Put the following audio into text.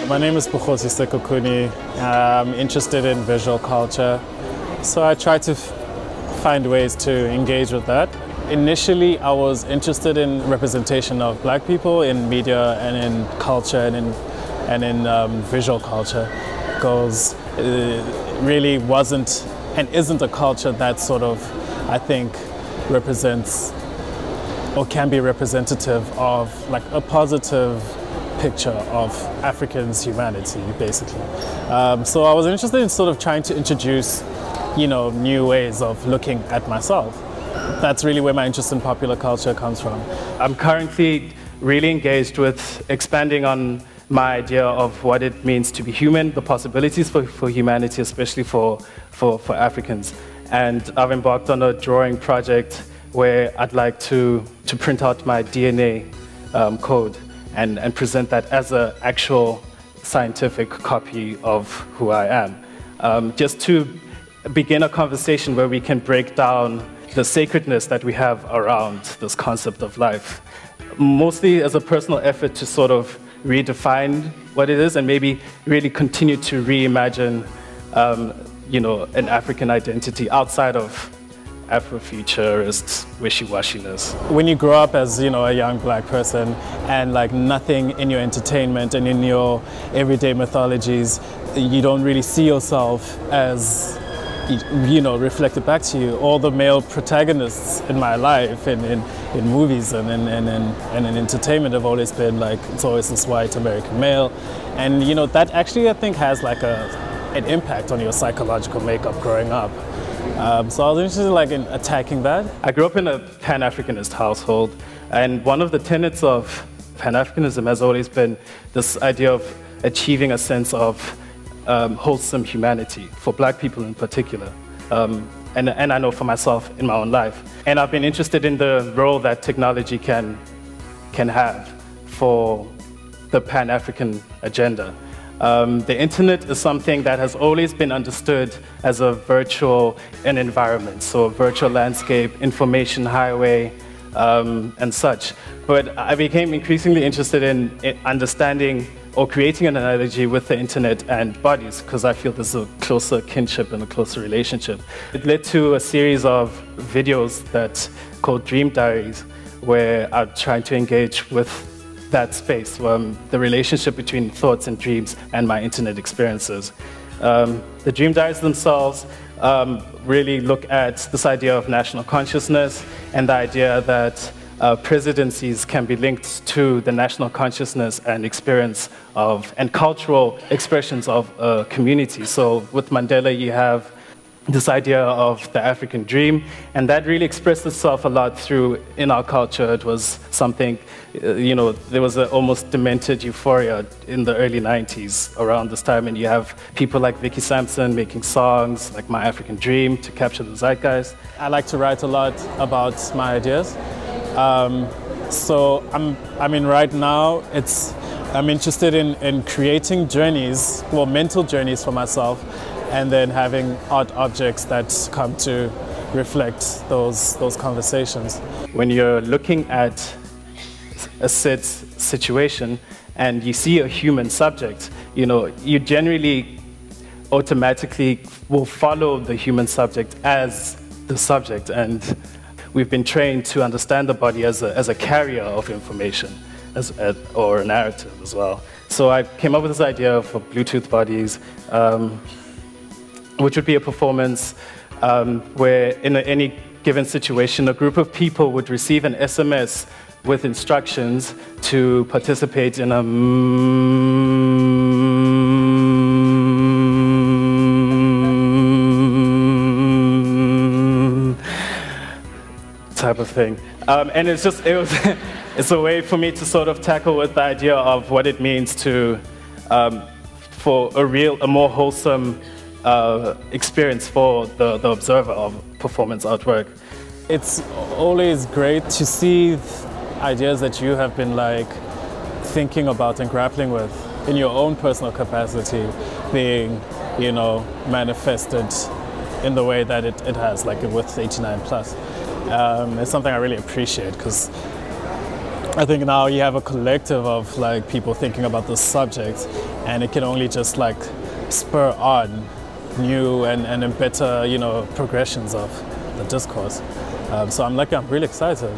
My name is Bogosi Sekhukhuni. I'm interested in visual culture, so I try to find ways to engage with that. Initially, I was interested in representation of Black people in media and in culture and in visual culture, because it really wasn't and isn't a culture that sort of, I think, represents or can be representative of like a positive picture of Africans' humanity, basically. So I was interested in sort of trying to introduce, new ways of looking at myself. That's really where my interest in popular culture comes from. I'm currently really engaged with expanding on my idea of what it means to be human, the possibilities for humanity, especially for Africans. And I've embarked on a drawing project where I'd like to print out my DNA code and present that as an actual scientific copy of who I am. Just to begin a conversation where we can break down the sacredness that we have around this concept of life. Mostly as a personal effort to sort of redefine what it is and maybe really continue to reimagine an African identity outside of Afrofuturist wishy-washiness. When you grow up as a young Black person and like nothing in your entertainment and in your everyday mythologies, you don't really see yourself as reflected back to you. All the male protagonists in my life in movies and in entertainment have always been like, it's always this white American male, and that actually I think has like an impact on your psychological makeup growing up. So I was interested in attacking that. I grew up in a Pan-Africanist household, and one of the tenets of Pan-Africanism has always been this idea of achieving a sense of wholesome humanity, for Black people in particular. And I know for myself in my own life. And I've been interested in the role that technology can have for the Pan-African agenda. The internet is something that has always been understood as a virtual environment, so a virtual landscape, information highway, and such. But I became increasingly interested in understanding or creating an analogy with the internet and bodies, because I feel there's a closer kinship and a closer relationship. It led to a series of videos called Dream Diaries, where I'm trying to engage with that space, the relationship between thoughts and dreams and my internet experiences. The Dream Diaries themselves really look at this idea of national consciousness and the idea that presidencies can be linked to the national consciousness and experience and cultural expressions of a community. So with Mandela, you have this idea of the African dream, and that really expressed itself a lot in our culture. It was something, there was an almost demented euphoria in the early 90s around this time, and you have people like Vicky Sampson making songs like My African Dream to capture the zeitgeist. I like to write a lot about my ideas. So right now I'm interested in creating journeys, well, mental journeys for myself, and then having art objects that come to reflect those conversations. When you're looking at a set situation and you see a human subject, you generally automatically will follow the human subject as the subject, and we've been trained to understand the body as a carrier of information or a narrative as well. So I came up with this idea of Bluetooth bodies, which would be a performance where in any given situation, a group of people would receive an SMS with instructions to participate in a type of thing. And it's a way for me to sort of tackle with the idea of what it means to, for a more wholesome experience for the observer of performance artwork. It's always great to see ideas that you have been thinking about and grappling with in your own personal capacity being, manifested in the way that it has, like with 89 plus. It's something I really appreciate, because I think now you have a collective of like people thinking about this subject, and it can only just like spur on new and better, you know, progressions of the discourse. So I'm really excited.